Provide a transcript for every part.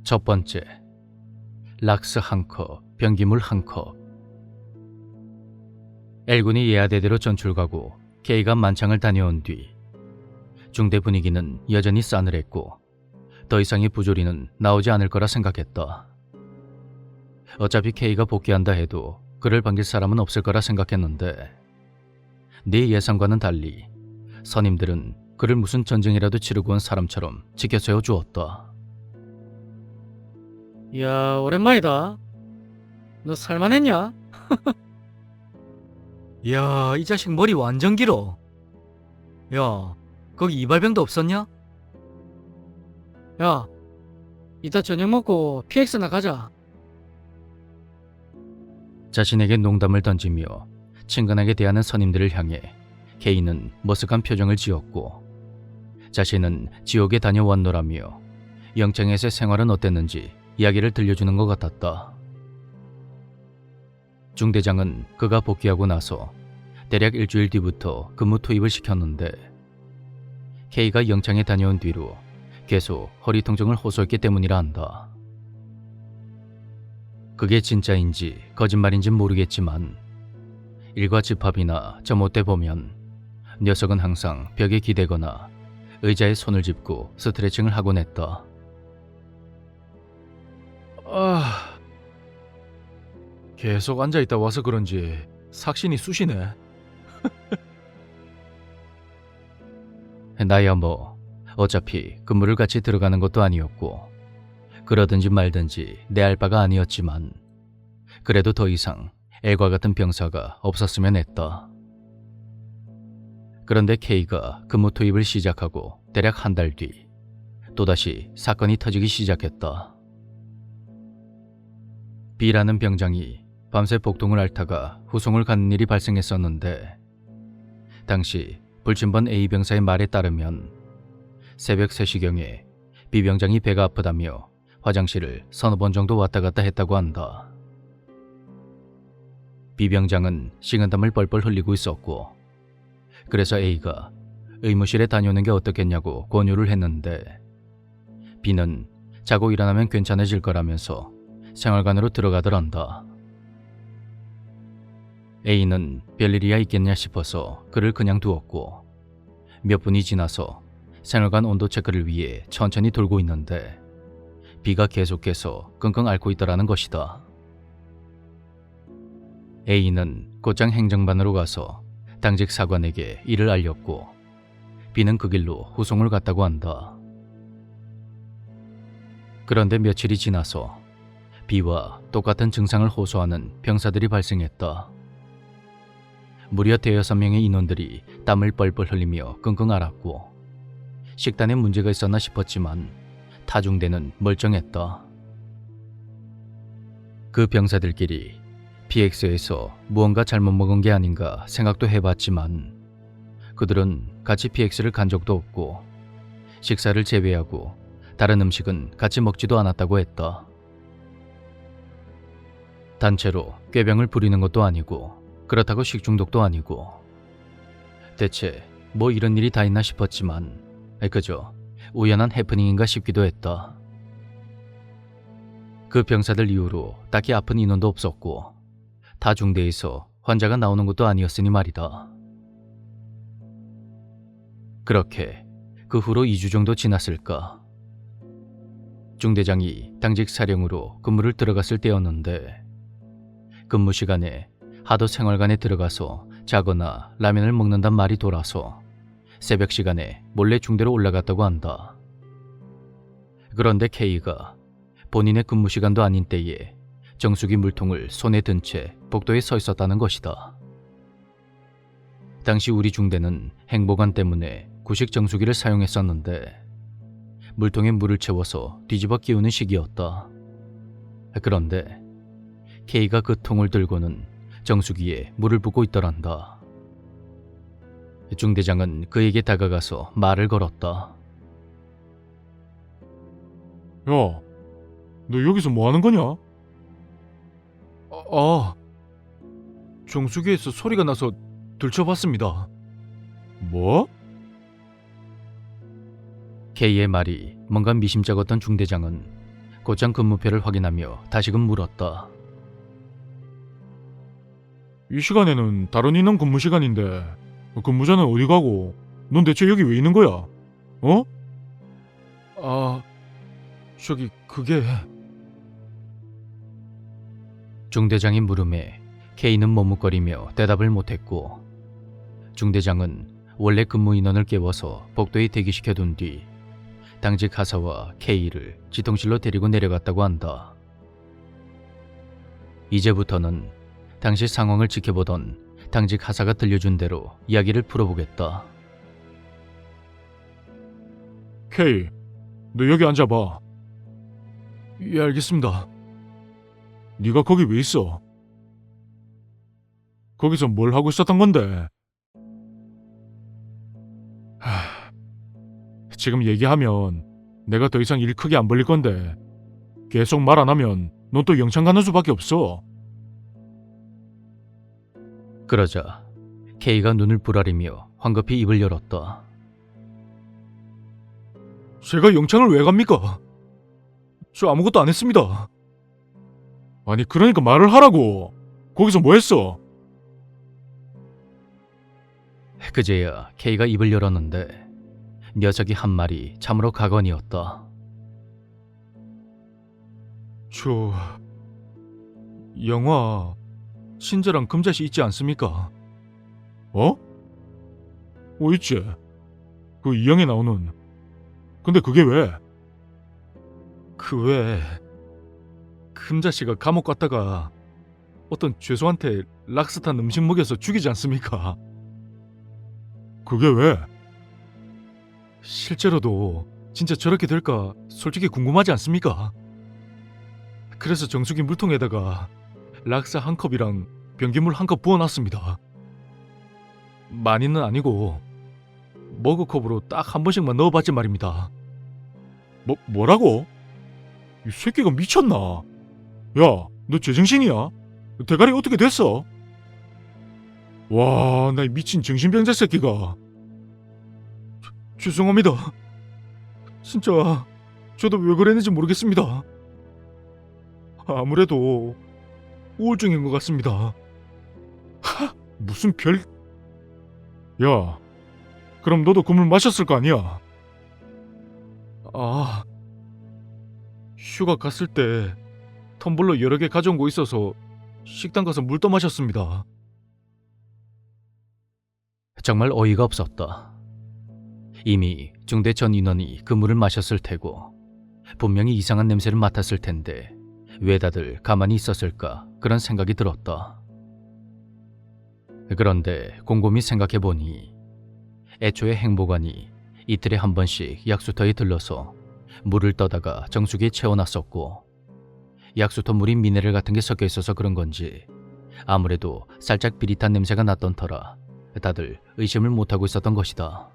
첫 번째, 락스 한 컵, 변기물 한 컵. L군이 예하대대로 전출 가고 K가 만창을 다녀온 뒤 중대 분위기는 여전히 싸늘했고 더 이상의 부조리는 나오지 않을 거라 생각했다. 어차피 K가 복귀한다 해도 그를 반길 사람은 없을 거라 생각했는데 네 예상과는 달리 선임들은 그를 무슨 전쟁이라도 치르고 온 사람처럼 지켜 세워 주었다. 이야, 오랜만이다. 너 살만했냐? 이야, 이 자식 머리 완전 길어. 야, 거기 이발병도 없었냐? 야, 이따 저녁 먹고 PX나 가자. 자신에게 농담을 던지며 친근하게 대하는 선임들을 향해 K는 머쓱한 표정을 지었고 자신은 지옥에 다녀왔노라며 영창에서의 생활은 어땠는지 이야기를 들려주는 것 같았다. 중대장은 그가 복귀하고 나서 대략 일주일 뒤부터 근무 투입을 시켰는데 K가 영창에 다녀온 뒤로 계속 허리 통증을 호소했기 때문이라 한다. 그게 진짜인지 거짓말인지 모르겠지만 일과 집합이나 저 못돼 보면 녀석은 항상 벽에 기대거나 의자에 손을 짚고 스트레칭을 하곤 했다. 계속 앉아있다 와서 그런지 삭신이 쑤시네. 나야 뭐 어차피 근무를 같이 들어가는 것도 아니었고 그러든지 말든지 내 알 바가 아니었지만 그래도 더 이상 L과 같은 병사가 없었으면 했다. 그런데 K가 근무 투입을 시작하고 대략 한 달 뒤 또다시 사건이 터지기 시작했다. B라는 병장이 밤새 복동을 앓다가 후송을 가는 일이 발생했었는데 당시 불침번 A 병사의 말에 따르면 새벽 3시경에 B 병장이 배가 아프다며 화장실을 서너 번 정도 왔다 갔다 했다고 한다. B 병장은 식은땀을 뻘뻘 흘리고 있었고 그래서 A가 의무실에 다녀오는 게 어떻겠냐고 권유를 했는데 B는 자고 일어나면 괜찮아질 거라면서 생활관으로 들어가더란다. A는 별일이야 있겠냐 싶어서 그를 그냥 두었고 몇 분이 지나서 생활관 온도 체크를 위해 천천히 돌고 있는데 B가 계속해서 끙끙 앓고 있더라는 것이다. A는 곧장 행정반으로 가서 당직 사관에게 이를 알렸고 B는 그 길로 후송을 갔다고 한다. 그런데 며칠이 지나서 B와 똑같은 증상을 호소하는 병사들이 발생했다. 무려 대여섯 명의 인원들이 땀을 뻘뻘 흘리며 끙끙 앓았고 식단에 문제가 있었나 싶었지만 타중대는 멀쩡했다. 그 병사들끼리 PX에서 무언가 잘못 먹은 게 아닌가 생각도 해봤지만 그들은 같이 PX를 간 적도 없고 식사를 제외하고 다른 음식은 같이 먹지도 않았다고 했다. 단체로 꾀병을 부리는 것도 아니고 그렇다고 식중독도 아니고 대체 뭐 이런 일이 다 있나 싶었지만 그저 우연한 해프닝인가 싶기도 했다. 그 병사들 이후로 딱히 아픈 인원도 없었고 타 중대에서 환자가 나오는 것도 아니었으니 말이다. 그렇게 그 후로 2주 정도 지났을까. 중대장이 당직 사령으로 근무를 들어갔을 때였는데 근무 시간에 하도 생활관에 들어가서 자거나 라면을 먹는단 말이 돌아서 새벽 시간에 몰래 중대로 올라갔다고 한다. 그런데 K가 본인의 근무 시간도 아닌 때에 정수기 물통을 손에 든 채 복도에 서 있었다는 것이다. 당시 우리 중대는 행보관 때문에 구식 정수기를 사용했었는데 물통에 물을 채워서 뒤집어 끼우는 시기였다. 그런데 K가 그 통을 들고는 정수기에 물을 붓고 있더란다. 중대장은 그에게 다가가서 말을 걸었다. 야, 너 여기서 뭐 하는 거냐? 정수기에서 소리가 나서 들춰봤습니다. 뭐? K의 말이 뭔가 미심쩍었던 중대장은 곧장 근무표를 확인하며 다시금 물었다. 이 시간에는 다른 인원 근무 시간인데 근무자는 어디 가고 넌 대체 여기 왜 있는 거야? 어? 아, 저기 그게... 중대장의 물음에 K는 머뭇거리며 대답을 못했고 중대장은 원래 근무 인원을 깨워서 복도에 대기시켜둔 뒤 당직 하사와 K를 지통실로 데리고 내려갔다고 한다. 이제부터는 당시 상황을 지켜보던 당직 하사가 들려준 대로 이야기를 풀어보겠다. K, 너 여기 앉아봐. 예, 알겠습니다. 네가 거기 왜 있어? 거기서 뭘 하고 있었던 건데? 지금 얘기하면 내가 더 이상 일 크게 안 벌릴 건데 계속 말 안 하면 넌 또 영창 가는 수밖에 없어. 그러자 K가 눈을 부라리며 황급히 입을 열었다. 제가 영창을 왜 갑니까? 저 아무것도 안 했습니다. 아니 그러니까 말을 하라고. 거기서 뭐 했어? 그제야 K가 입을 열었는데 녀석이 한 말이 참으로 가관이었다. 저... 영화 신자랑 금자씨 있지 않습니까? 어? 있지. 그 이영에 나오는. 근데 그게 왜? 그 왜 금자씨가 감옥 갔다가 어떤 죄수한테 락스탄 음식 먹여서 죽이지 않습니까? 그게 왜? 실제로도 진짜 저렇게 될까 솔직히 궁금하지 않습니까? 그래서 정수기 물통에다가 락사 한 컵이랑 변기물 한 컵 부어놨습니다. 많이는 아니고 머그컵으로 딱 한 번씩만 넣어봤지 말입니다. 뭐라고? 이 새끼가 미쳤나? 야, 너 제정신이야? 대가리 어떻게 됐어? 와, 나 이 미친 정신병자 새끼가. 죄송합니다. 진짜 저도 왜 그랬는지 모르겠습니다. 아무래도 우울증인 것 같습니다. 무슨 별... 야, 그럼 너도 그 물 마셨을 거 아니야? 아, 휴가 갔을 때 텀블러 여러 개 가져온 거 있어서 식당 가서 물 떠 마셨습니다. 정말 어이가 없었다. 이미 중대 전 인원이 그 물을 마셨을 테고 분명히 이상한 냄새를 맡았을 텐데 왜 다들 가만히 있었을까 그런 생각이 들었다. 그런데 곰곰이 생각해보니 애초에 행보관이 이틀에 한 번씩 약수터에 들러서 물을 떠다가 정수기에 채워놨었고 약수터 물이 미네랄 같은 게 섞여 있어서 그런 건지 아무래도 살짝 비릿한 냄새가 났던 터라 다들 의심을 못하고 있었던 것이다.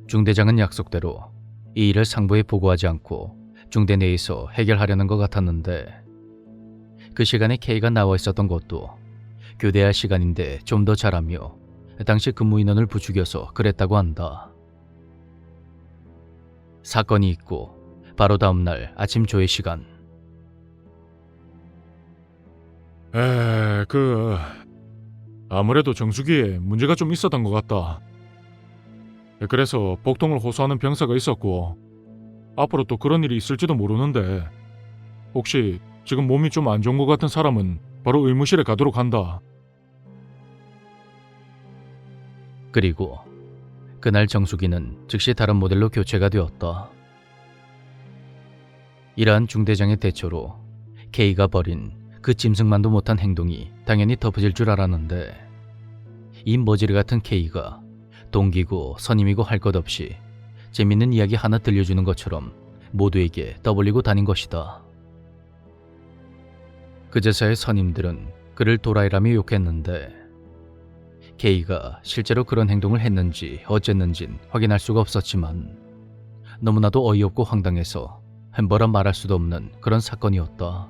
중대장은 약속대로 이 일을 상부에 보고하지 않고 중대 내에서 해결하려는 것 같았는데 그 시간에 K가 나와 있었던 것도 교대할 시간인데 좀 더 잘하며 당시 근무 인원을 부추겨서 그랬다고 한다. 사건이 있고 바로 다음날 아침 조회 시간. 아무래도 정수기에 문제가 좀 있었던 것 같다. 그래서 복통을 호소하는 병사가 있었고 앞으로 또 그런 일이 있을지도 모르는데 혹시 지금 몸이 좀 안 좋은 것 같은 사람은 바로 의무실에 가도록 한다. 그리고 그날 정수기는 즉시 다른 모델로 교체가 되었다. 이러한 중대장의 대처로 K가 벌인 그 짐승만도 못한 행동이 당연히 덮어질 줄 알았는데 이 머지리 같은 K가 동기고 선임이고 할 것 없이 재밌는 이야기 하나 들려주는 것처럼 모두에게 떠벌리고 다닌 것이다. 그제서야 선임들은 그를 도라이라며 욕했는데 K가 실제로 그런 행동을 했는지 어쨌는진 확인할 수가 없었지만 너무나도 어이없고 황당해서 뭐라 말할 수도 없는 그런 사건이었다.